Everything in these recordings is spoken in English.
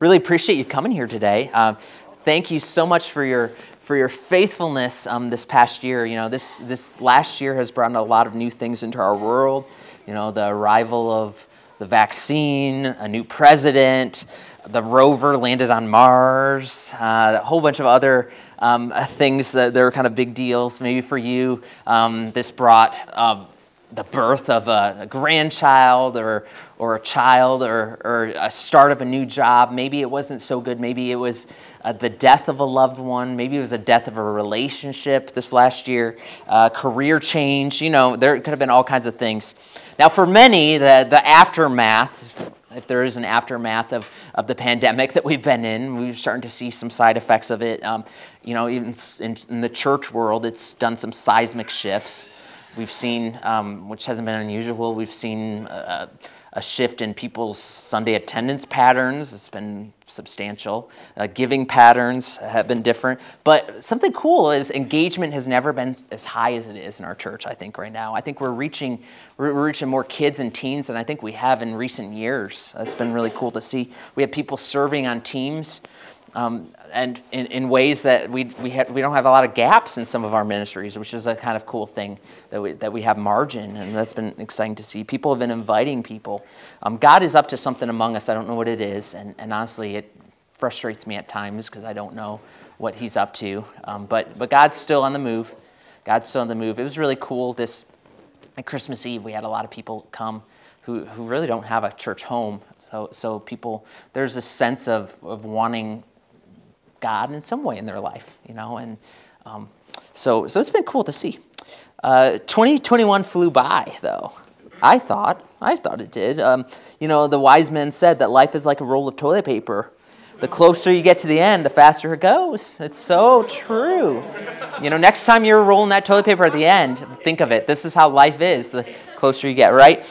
Really appreciate you coming here today. Thank you so much for your faithfulness this past year. You know, this last year has brought a lot of new things into our world. You know, the arrival of the vaccine, a new president, the rover landed on Mars, a whole bunch of other things that were kind of big deals. Maybe for you, this brought the birth of a grandchild or a child or a start of a new job. Maybe it wasn't so good. Maybe it was the death of a loved one. Maybe it was the death of a relationship this last year, career change. You know, there could have been all kinds of things. Now, for many, the aftermath, if there is an aftermath of the pandemic that we've been in, we're starting to see some side effects of it. You know, even in the church world, it's done some seismic shifts. We've seen, which hasn't been unusual, we've seen a shift in people's Sunday attendance patterns. It's been substantial. Giving patterns have been different. But something cool is engagement has never been as high as it is in our church, I think, right now. I think we're reaching more kids and teens than I think we have in recent years. It's been really cool to see. We have people serving on teams. And in ways that we don't have a lot of gaps in some of our ministries, which is a kind of cool thing that we have margin, and that's been exciting to see. People have been inviting people. God is up to something among us. I don't know what it is, and honestly, it frustrates me at times because I don't know what He's up to. But God's still on the move. God's still on the move. It was really cool. At Christmas Eve, we had a lot of people come who really don't have a church home. So people, there's a sense of wanting God in some way in their life, you know, and so it's been cool to see. 2021 flew by, though. I thought it did. You know, the wise men said that life is like a roll of toilet paper. The closer you get to the end, the faster it goes. It's so true. You know, next time you're rolling that toilet paper at the end, think of it. This is how life is. The closer you get, right?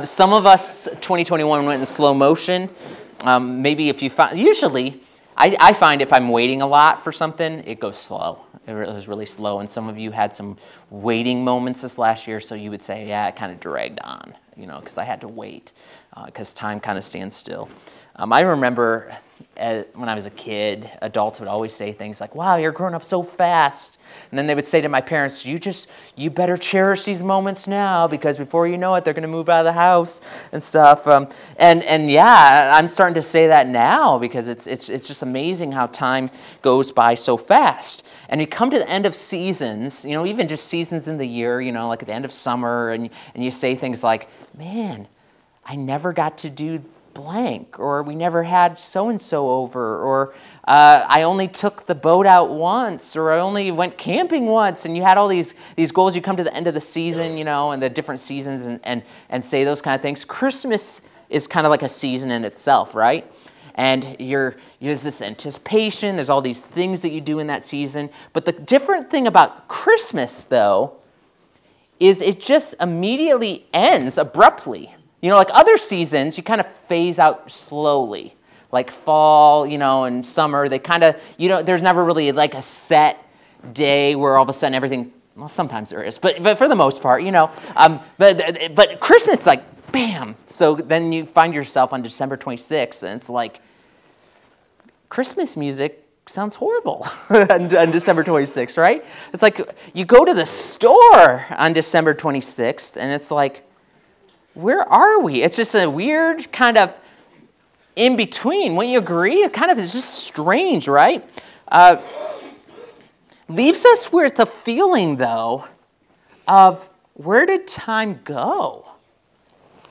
Some of us, 2021 went in slow motion. Maybe if you find, usually, I find if I'm waiting a lot for something, it goes slow. It was really slow, and some of you had some waiting moments this last year, so you would say, yeah, it kind of dragged on, you know, because I had to wait, because time kind of stands still. I remember when I was a kid, adults would always say things like, wow, you're growing up so fast. And then they would say to my parents, you better cherish these moments now, because before you know it, they're going to move out of the house and stuff. And yeah, I'm starting to say that now, because it's just amazing how time goes by so fast. And you come to the end of seasons, you know, even just seasons in the year, you know, like at the end of summer, and you say things like, man, I never got to do blank, or we never had so-and-so over, or I only took the boat out once, or I only went camping once, and you had all these goals. You come to the end of the season, you know, and the different seasons, and say those kind of things. Christmas is kind of like a season in itself, right? And there's this anticipation, there's all these things that you do in that season, but the different thing about Christmas, though, is it just immediately ends abruptly. You know, like other seasons, you kind of phase out slowly. Like fall, you know, and summer, they kind of, you know, there's never really like a set day where all of a sudden everything, well, sometimes there is, but for the most part, you know. But Christmas, like, bam. So then you find yourself on December 26th, and it's like, Christmas music sounds horrible on December 26th, right? It's like you go to the store on December 26th, and it's like, where are we? It's just a weird kind of in-between. Wouldn't you agree? It kind of is just strange, right? Leaves us with the feeling, though, of where did time go,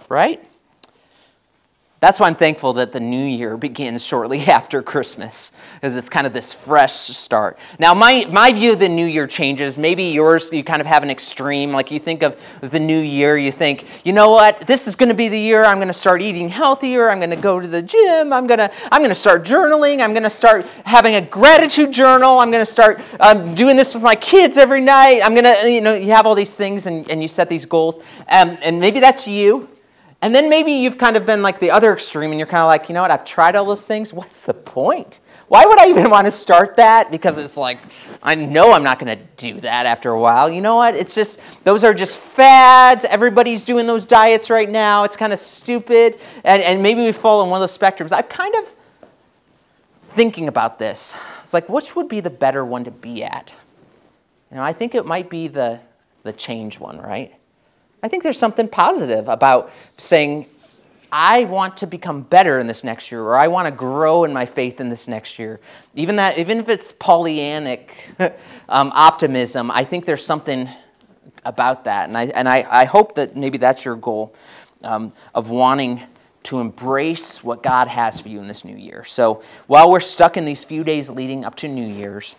right? That's why I'm thankful that the new year begins shortly after Christmas, because it's kind of this fresh start. Now, my view of the new year changes. Maybe yours, you kind of have an extreme. Like you think of the new year, you think, you know what, this is going to be the year I'm going to start eating healthier. I'm going to go to the gym. I'm going to start journaling. I'm going to start having a gratitude journal. I'm going to start doing this with my kids every night. I'm going to, you know, you have all these things and you set these goals. And maybe that's you. And then maybe you've kind of been like the other extreme, and you're kind of like, you know what, I've tried all those things. What's the point? Why would I even want to start that? Because it's like, I know I'm not going to do that after a while. You know what? It's just, those are just fads. Everybody's doing those diets right now. It's kind of stupid. And maybe we fall on one of those spectrums. thinking about this. It's like, which would be the better one to be at? I think it might be the change one, right? I think there's something positive about saying, I want to become better in this next year, or I want to grow in my faith in this next year. Even if it's Pollyannic optimism, I think there's something about that. And I hope that maybe that's your goal of wanting to embrace what God has for you in this new year. So while we're stuck in these few days leading up to New Year's,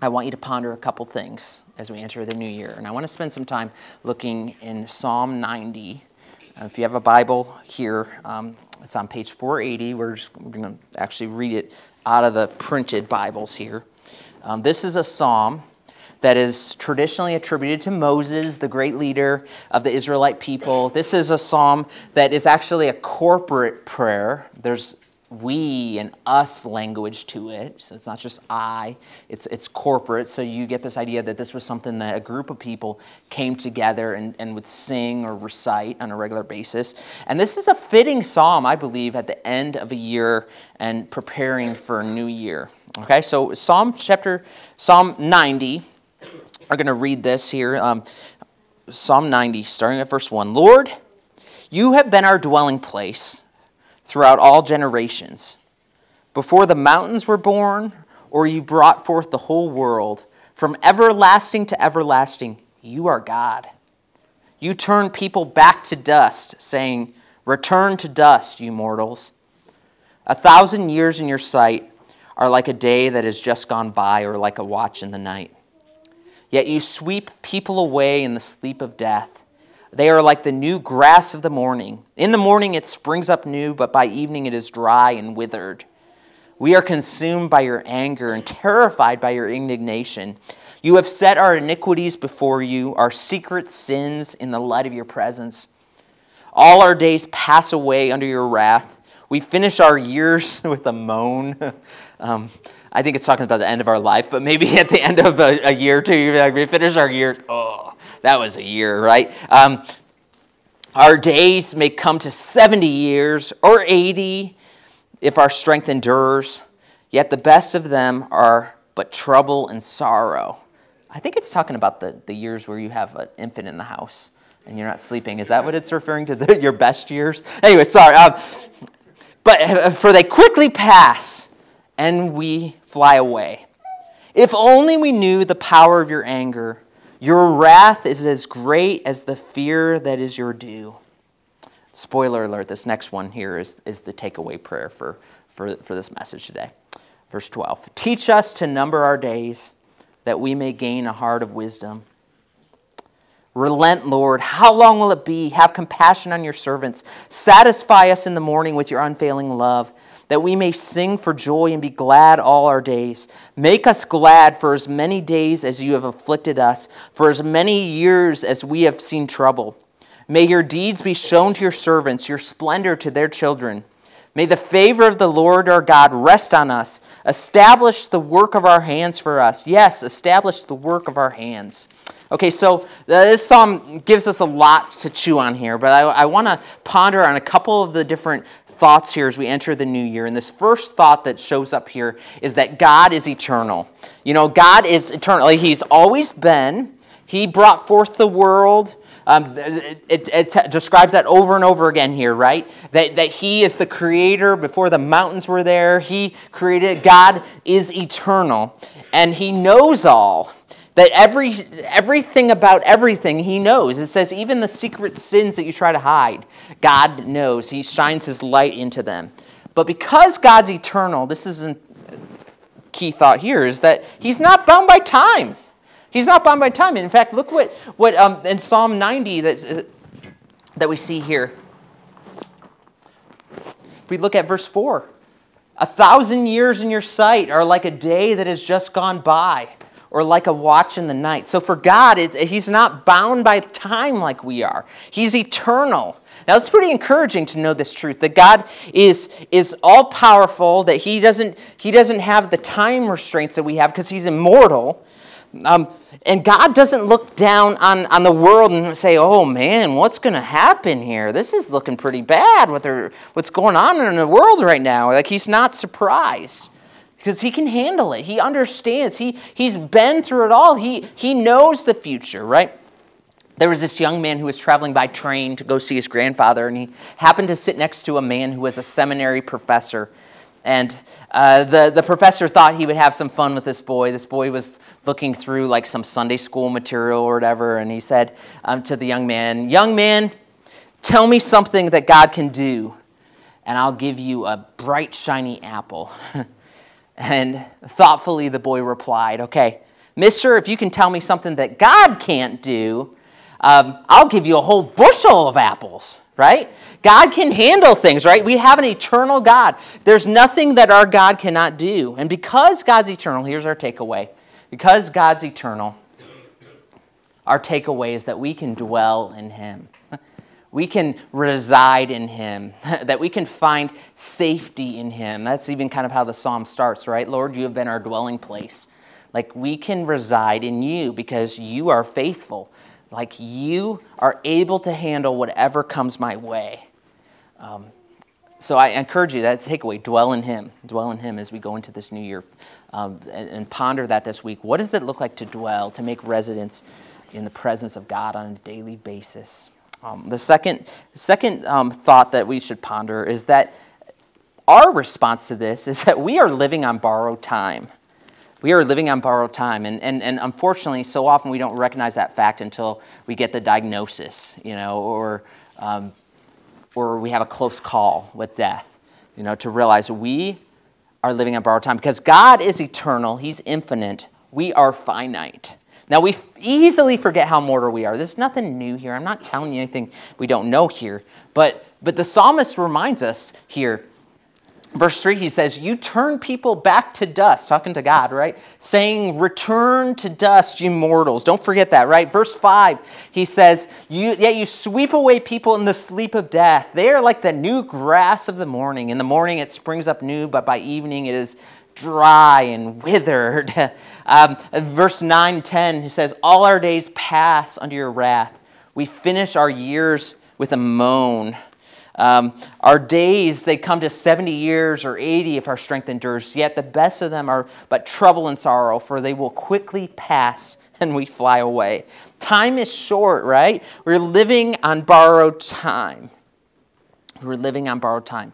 I want you to ponder a couple things as we enter the new year. And I want to spend some time looking in Psalm 90. If you have a Bible here, it's on page 480. We're going to actually read it out of the printed Bibles here. This is a psalm that is traditionally attributed to Moses, the great leader of the Israelite people. This is a psalm that is actually a corporate prayer. There's we and us language to it. So it's not just I, it's corporate. So you get this idea that this was something that a group of people came together and would sing or recite on a regular basis. And this is a fitting psalm, I believe, at the end of a year and preparing for a new year. Okay, so Psalm 90, I'm going to read this here. Psalm 90, starting at verse 1. Lord, you have been our dwelling place throughout all generations. Before the mountains were born, or you brought forth the whole world, from everlasting to everlasting, you are God. You turn people back to dust, saying, return to dust, you mortals. 1,000 years in your sight are like a day that has just gone by, or like a watch in the night. Yet you sweep people away in the sleep of death. They are like the new grass of the morning. In the morning it springs up new, but by evening it is dry and withered. We are consumed by your anger and terrified by your indignation. You have set our iniquities before you, our secret sins in the light of your presence. All our days pass away under your wrath. We finish our years with a moan. I think it's talking about the end of our life, but maybe at the end of a year or two, we finish our years. Oh, that was a year, right? Our days may come to 70 years or 80 if our strength endures, yet the best of them are but trouble and sorrow. I think it's talking about the years where you have an infant in the house and you're not sleeping. Is that what it's referring to, your best years? Anyway, sorry. But for they quickly pass and we fly away. If only we knew the power of your anger. Your wrath is as great as the fear that is your due. Spoiler alert, this next one here is the takeaway prayer for this message today. Verse 12. Teach us to number our days, that we may gain a heart of wisdom. Relent, Lord. How long will it be? Have compassion on your servants. Satisfy us in the morning with your unfailing love, that we may sing for joy and be glad all our days. Make us glad for as many days as you have afflicted us, for as many years as we have seen trouble. May your deeds be shown to your servants, your splendor to their children. May the favor of the Lord our God rest on us. Establish the work of our hands for us. Yes, establish the work of our hands. Okay, so this psalm gives us a lot to chew on here, but I want to ponder on a couple of the different thoughts here as we enter the new year. And this first thought that shows up here is that God is eternal. God is eternal. He's always been. He brought forth the world. It describes that over and over again here, right? That he is the creator before the mountains were there. He created. God is eternal. And he knows all. That everything about everything he knows. It says even the secret sins that you try to hide, God knows. He shines his light into them. But because God's eternal, this is a key thought here, is that he's not bound by time. He's not bound by time. In fact, look what in Psalm 90 that we see here. If we look at verse 4. 1,000 years in your sight are like a day that has just gone by, or like a watch in the night. So for God, he's not bound by time like we are. He's eternal. Now, it's pretty encouraging to know this truth, that God is all-powerful, that he doesn't have the time restraints that we have because he's immortal. And God doesn't look down on the world and say, oh man, what's going to happen here? This is looking pretty bad, what's going on in the world right now. Like, he's not surprised. because he can handle it. He understands. He's been through it all. He knows the future, right? There was this young man who was traveling by train to go see his grandfather, and he happened to sit next to a man who was a seminary professor. And the professor thought he would have some fun with this boy. This boy was looking through like some Sunday school material or whatever, and he said to the young man, tell me something that God can do, and I'll give you a bright, shiny apple. And thoughtfully the boy replied, okay, mister, if you can tell me something that God can't do, I'll give you a whole bushel of apples, right? God can handle things, right? We have an eternal God. There's nothing that our God cannot do. And because God's eternal, here's our takeaway. Because God's eternal, our takeaway is that we can dwell in him. We can reside in him, that we can find safety in him. That's even kind of how the psalm starts, right? Lord, you have been our dwelling place. Like we can reside in you because you are faithful. Like you are able to handle whatever comes my way. So I encourage you, that takeaway, dwell in him. Dwell in him as we go into this new year. And ponder that this week. What does it look like to dwell, to make residence in the presence of God on a daily basis? The second thought that we should ponder is that our response to this is that we are living on borrowed time. We are living on borrowed time, and unfortunately, so often we don't recognize that fact until we get the diagnosis, or we have a close call with death, to realize we are living on borrowed time. Because God is eternal, he's infinite, we are finite. Now, we easily forget how mortal we are. There's nothing new here. I'm not telling you anything we don't know here. But the psalmist reminds us here, verse 3, he says, you turn people back to dust, talking to God, right? Saying, return to dust, you mortals. Don't forget that, right? Verse 5, he says, you sweep away people in the sleep of death. They are like the new grass of the morning. In the morning it springs up new, but by evening it is dry and withered. Verse 9 and 10, he says, all our days pass under your wrath. We finish our years with a moan. Our days, they come to 70 years or 80 if our strength endures. Yet the best of them are but trouble and sorrow, for they will quickly pass and we fly away. Time is short, right? We're living on borrowed time. We're living on borrowed time.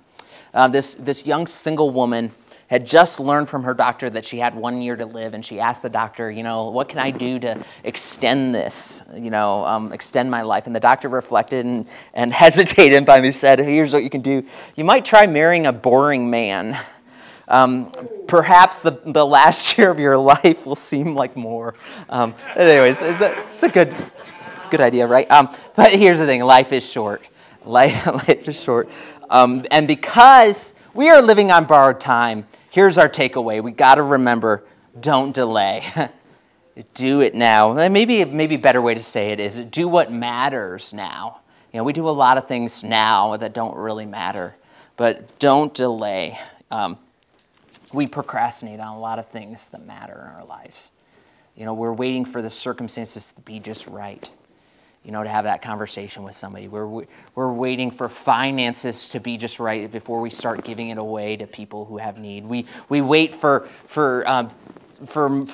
This young single woman had just learned from her doctor that she had 1 year to live, and she asked the doctor, what can I do to extend this, extend my life? And the doctor reflected and hesitated and finally said, here's what you can do. You might try marrying a boring man. Perhaps the last year of your life will seem like more. Anyways, it's a good idea, right? But here's the thing, life is short. Life is short. And because we are living on borrowed time, here's our takeaway. We got to remember, don't delay. Do it now. Maybe a better way to say it is do what matters now. We do a lot of things now that don't really matter, but don't delay. We procrastinate on a lot of things that matter in our lives. We're waiting for the circumstances to be just right. To have that conversation with somebody. We're waiting for finances to be just right before we start giving it away to people who have need. We wait for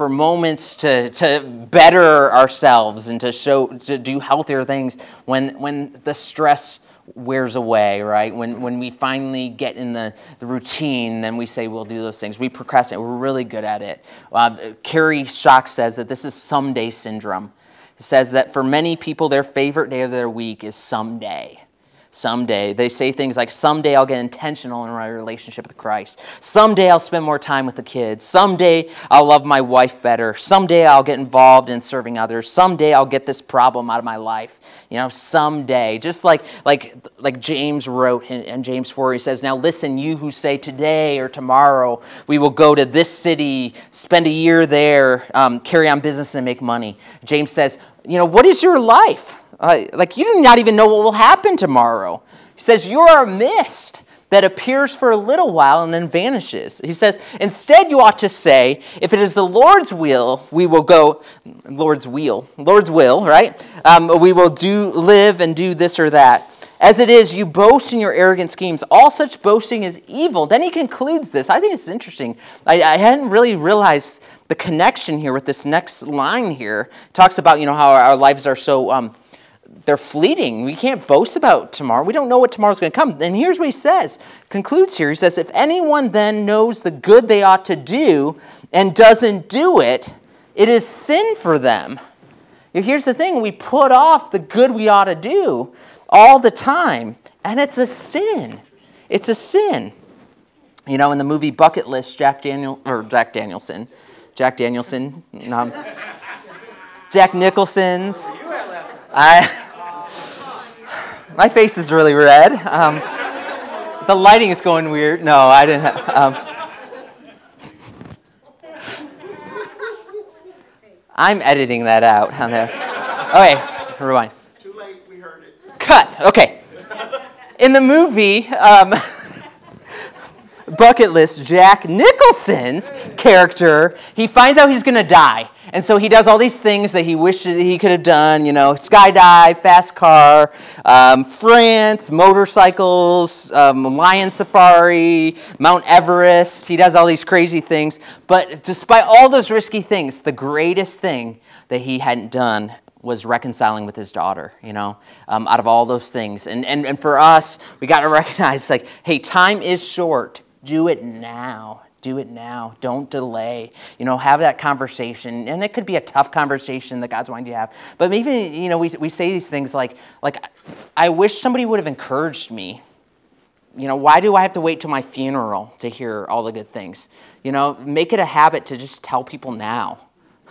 moments to better ourselves and to do healthier things when the stress wears away, right? When we finally get in the routine, then we say we'll do those things. We procrastinate. We're really good at it. Carrie Schock says that this is someday syndrome. It says that for many people, their favorite day of their week is someday. Someday. They say things like, someday I'll get intentional in my relationship with Christ. Someday I'll spend more time with the kids. Someday I'll love my wife better. Someday I'll get involved in serving others. Someday I'll get this problem out of my life. Someday. Just like James wrote in James 4, he says, now listen, you who say today or tomorrow we will go to this city, spend a year there, carry on business and make money. James says, what is your life? You do not even know what will happen tomorrow. He says, you are a mist that appears for a little while and then vanishes. He says, instead you ought to say, if it is the Lord's will, we will go, Lord's will, right? We will live and do this or that. As it is, you boast in your arrogant schemes. All such boasting is evil. Then he concludes this. I think it's interesting. I hadn't really realized the connection here with this next line here. It talks about, how our lives are so, they're fleeting. We can't boast about tomorrow. We don't know what tomorrow's going to come. And here's what he says. Concludes here. He says, if anyone then knows the good they ought to do and doesn't do it, it is sin for them. Here's the thing. We put off the good we ought to do all the time, and it's a sin. It's a sin. In the movie Bucket List, Jack Nicholson's. My face is really red. The lighting is going weird. No, I didn't have... I'm editing that out on there. Okay, rewind. Too late, we heard it. Cut. Okay. In the movie Bucket List, Jack Nicholson's character, he finds out he's going to die. And so he does all these things that he wishes he could have done, skydive, fast car, France, motorcycles, lion safari, Mount Everest. He does all these crazy things. But despite all those risky things, the greatest thing that he hadn't done was reconciling with his daughter, out of all those things. And for us, we got to recognize, hey, time is short. Do it now. Do it now. Don't delay. Have that conversation. And it could be a tough conversation that God's wanting you to have. But maybe, we say these things like, I wish somebody would have encouraged me. Why do I have to wait till my funeral to hear all the good things? Make it a habit to just tell people now.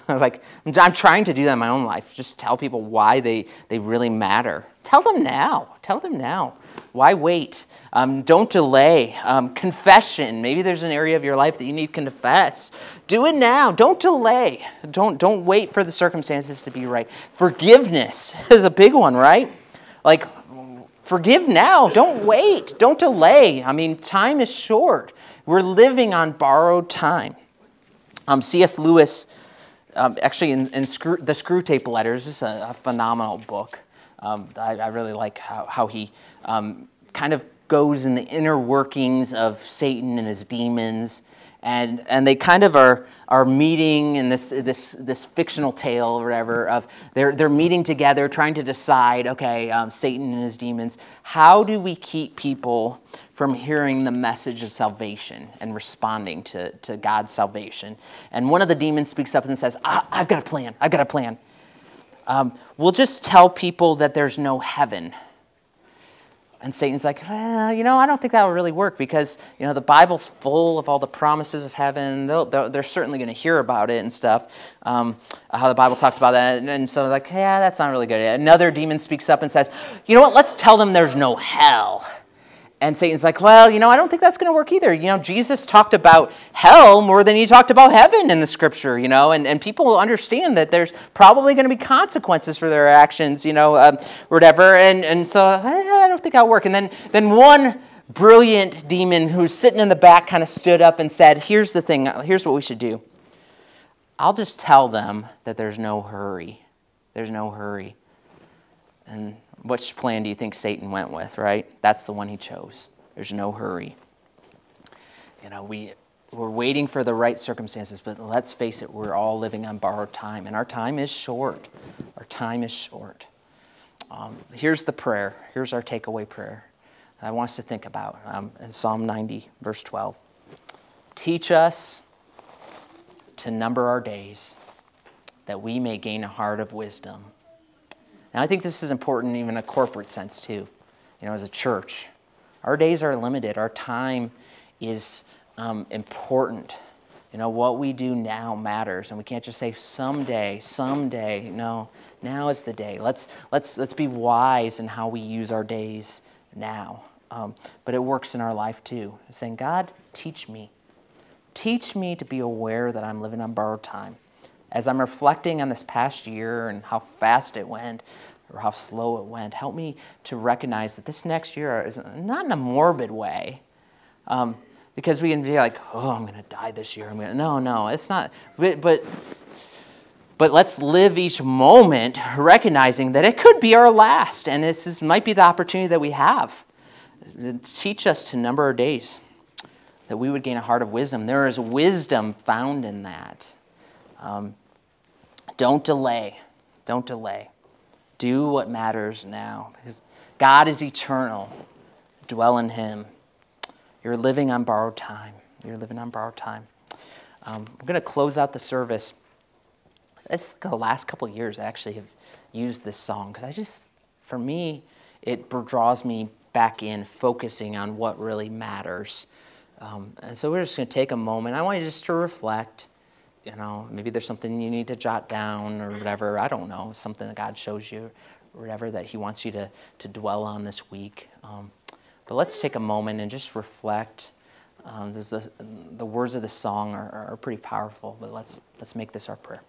I'm trying to do that in my own life. Just tell people why they really matter. Tell them now. Tell them now. Why wait? Don't delay. Confession. Maybe there's an area of your life that you need to confess. Do it now. Don't delay. Don't wait for the circumstances to be right. Forgiveness is a big one, right? Forgive now. Don't wait. Don't delay. Time is short. We're living on borrowed time. C.S. Lewis, actually in the Screw Tape Letters, is a phenomenal book. I really like how he kind of goes in the inner workings of Satan and his demons, and they kind of are meeting in this fictional tale or whatever of they're meeting together trying to decide, okay, Satan and his demons, how do we keep people from hearing the message of salvation and responding to God's salvation? And one of the demons speaks up and says, I've got a plan. We'll just tell people that there's no heaven. And Satan's like, I don't think that will really work because, the Bible's full of all the promises of heaven. They're certainly going to hear about it and stuff, how the Bible talks about that. And so that's not really good. Another demon speaks up and says, let's tell them there's no hell. And Satan's like, I don't think that's going to work either. Jesus talked about hell more than he talked about heaven in the scripture, and people understand that there's probably going to be consequences for their actions, whatever. And so I don't think that'll work. And then one brilliant demon who's sitting in the back kind of stood up and said, here's the thing, here's what we should do. I'll just tell them that there's no hurry. There's no hurry. And which plan do you think Satan went with, right? That's the one he chose. There's no hurry. We're waiting for the right circumstances, but let's face it, we're all living on borrowed time, and our time is short. Our time is short. Here's the prayer. Here's our takeaway prayer I want us to think about in Psalm 90, verse 12. Teach us to number our days, that we may gain a heart of wisdom. Now, I think this is important even in a corporate sense, too. As a church, our days are limited. Our time is important. What we do now matters, and we can't just say someday. No, now is the day. Let's be wise in how we use our days now. But it works in our life, too. Saying, God, teach me. Teach me to be aware that I'm living on borrowed time. As I'm reflecting on this past year and how fast it went or how slow it went, help me to recognize that this next year is not in a morbid way, because we can be like, I'm going to die this year. No, it's not. But But let's live each moment recognizing that it could be our last, and this might be the opportunity that we have. Teach us to number our days, that we would gain a heart of wisdom. There is wisdom found in that. Don't delay. Don't delay. Do what matters now, because God is eternal. Dwell in Him. You're living on borrowed time. You're living on borrowed time. I'm going to close out the service. The last couple of years I actually have used this song because for me, it draws me back in, focusing on what really matters. And so we're just going to take a moment. I want you just to reflect. Maybe there's something you need to jot down or whatever. I don't know, something that God shows you or whatever that He wants you to dwell on this week. But let's take a moment and just reflect. The words of the song are pretty powerful, but let's make this our prayer.